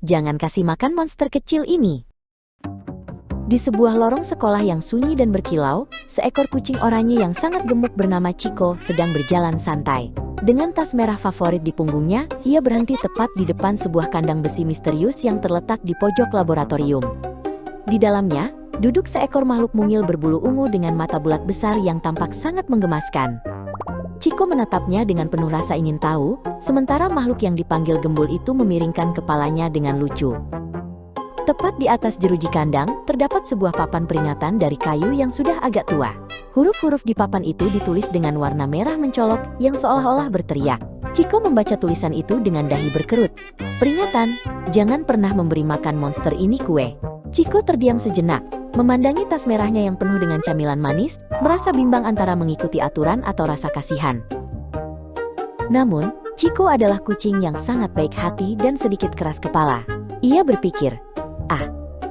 jangan kasih makan monster kecil ini. Di sebuah lorong sekolah yang sunyi dan berkilau, seekor kucing oranye yang sangat gemuk bernama Chico sedang berjalan santai. Dengan tas merah favorit di punggungnya, ia berhenti tepat di depan sebuah kandang besi misterius yang terletak di pojok laboratorium. Di dalamnya, duduk seekor makhluk mungil berbulu ungu dengan mata bulat besar yang tampak sangat menggemaskan. Chico menatapnya dengan penuh rasa ingin tahu, sementara makhluk yang dipanggil Gembul itu memiringkan kepalanya dengan lucu. Tepat di atas jeruji kandang, terdapat sebuah papan peringatan dari kayu yang sudah agak tua. Huruf-huruf di papan itu ditulis dengan warna merah mencolok yang seolah-olah berteriak. Chico membaca tulisan itu dengan dahi berkerut. Peringatan, jangan pernah memberi makan monster ini kue. Chico terdiam sejenak, memandangi tas merahnya yang penuh dengan camilan manis, merasa bimbang antara mengikuti aturan atau rasa kasihan. Namun, Chico adalah kucing yang sangat baik hati dan sedikit keras kepala. Ia berpikir,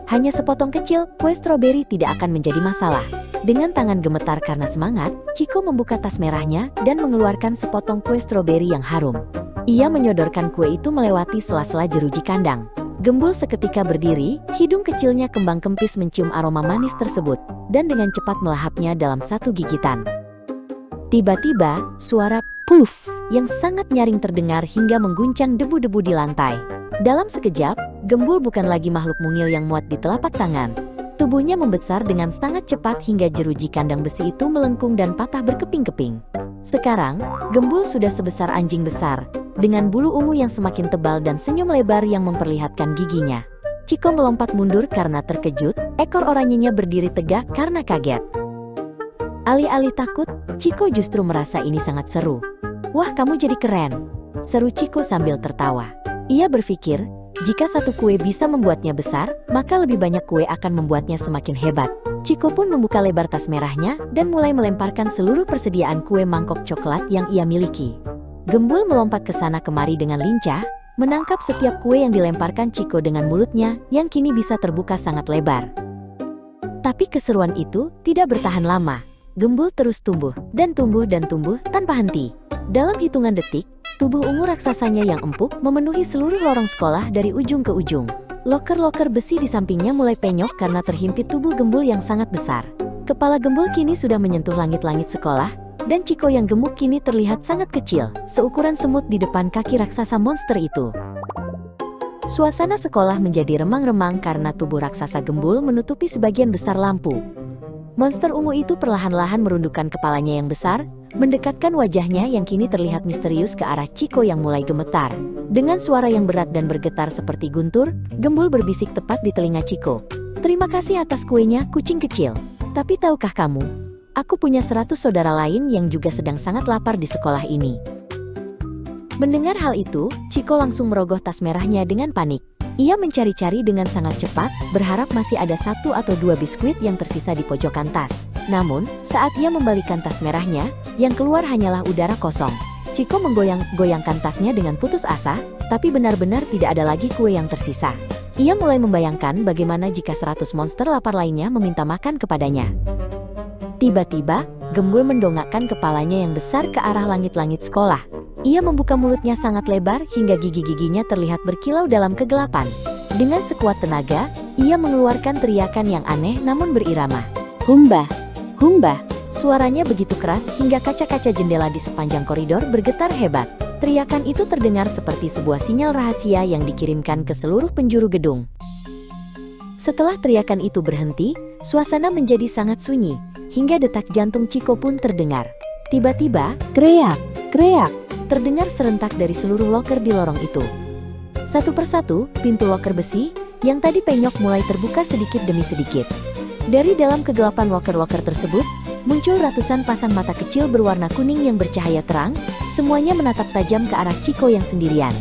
hanya sepotong kecil, kue stroberi tidak akan menjadi masalah. Dengan tangan gemetar karena semangat, Chico membuka tas merahnya dan mengeluarkan sepotong kue stroberi yang harum. Ia menyodorkan kue itu melewati sela-sela jeruji kandang. Gembul seketika berdiri, hidung kecilnya kembang kempis mencium aroma manis tersebut, dan dengan cepat melahapnya dalam satu gigitan. Tiba-tiba, suara puff yang sangat nyaring terdengar hingga mengguncang debu-debu di lantai. Dalam sekejap, Gembul bukan lagi makhluk mungil yang muat di telapak tangan. Tubuhnya membesar dengan sangat cepat hingga jeruji kandang besi itu melengkung dan patah berkeping-keping. Sekarang, Gembul sudah sebesar anjing besar, dengan bulu ungu yang semakin tebal dan senyum lebar yang memperlihatkan giginya. Chico melompat mundur karena terkejut, ekor oranyenya berdiri tegak karena kaget. Alih-alih takut, Chico justru merasa ini sangat seru. "Wah, kamu jadi keren," seru Chico sambil tertawa. Ia berpikir, jika satu kue bisa membuatnya besar, maka lebih banyak kue akan membuatnya semakin hebat. Chico pun membuka lebar tas merahnya dan mulai melemparkan seluruh persediaan kue mangkok coklat yang ia miliki. Gembul melompat ke sana kemari dengan lincah, menangkap setiap kue yang dilemparkan Chico dengan mulutnya yang kini bisa terbuka sangat lebar. Tapi keseruan itu tidak bertahan lama. Gembul terus tumbuh dan tumbuh dan tumbuh tanpa henti. Dalam hitungan detik, tubuh ungu raksasanya yang empuk memenuhi seluruh lorong sekolah dari ujung ke ujung. Loker-loker besi di sampingnya mulai penyok karena terhimpit tubuh Gembul yang sangat besar. Kepala Gembul kini sudah menyentuh langit-langit sekolah, dan Chico yang gemuk kini terlihat sangat kecil, seukuran semut di depan kaki raksasa monster itu. Suasana sekolah menjadi remang-remang karena tubuh raksasa Gembul menutupi sebagian besar lampu. Monster ungu itu perlahan-lahan merundukkan kepalanya yang besar, mendekatkan wajahnya yang kini terlihat misterius ke arah Chico yang mulai gemetar. Dengan suara yang berat dan bergetar seperti guntur, Gembul berbisik tepat di telinga Chico. "Terima kasih atas kuenya, kucing kecil. Tapi tahukah kamu, aku punya 100 saudara lain yang juga sedang sangat lapar di sekolah ini." Mendengar hal itu, Chico langsung merogoh tas merahnya dengan panik. Ia mencari-cari dengan sangat cepat, berharap masih ada 1 atau 2 biskuit yang tersisa di pojokan tas. Namun, saat ia membalikan tas merahnya, yang keluar hanyalah udara kosong. Chico menggoyang-goyangkan tasnya dengan putus asa, tapi benar-benar tidak ada lagi kue yang tersisa. Ia mulai membayangkan bagaimana jika 100 monster lapar lainnya meminta makan kepadanya. Tiba-tiba, Gembul mendongakkan kepalanya yang besar ke arah langit-langit sekolah. Ia membuka mulutnya sangat lebar hingga gigi-giginya terlihat berkilau dalam kegelapan. Dengan sekuat tenaga, ia mengeluarkan teriakan yang aneh namun berirama. "Humba! Humba!" Suaranya begitu keras hingga kaca-kaca jendela di sepanjang koridor bergetar hebat. Teriakan itu terdengar seperti sebuah sinyal rahasia yang dikirimkan ke seluruh penjuru gedung. Setelah teriakan itu berhenti, suasana menjadi sangat sunyi, hingga detak jantung Chico pun terdengar. Tiba-tiba, kreak, kreak, terdengar serentak dari seluruh loker di lorong itu. Satu persatu, pintu loker besi yang tadi penyok mulai terbuka sedikit demi sedikit. Dari dalam kegelapan loker-loker tersebut, muncul ratusan pasang mata kecil berwarna kuning yang bercahaya terang, semuanya menatap tajam ke arah Chico yang sendirian.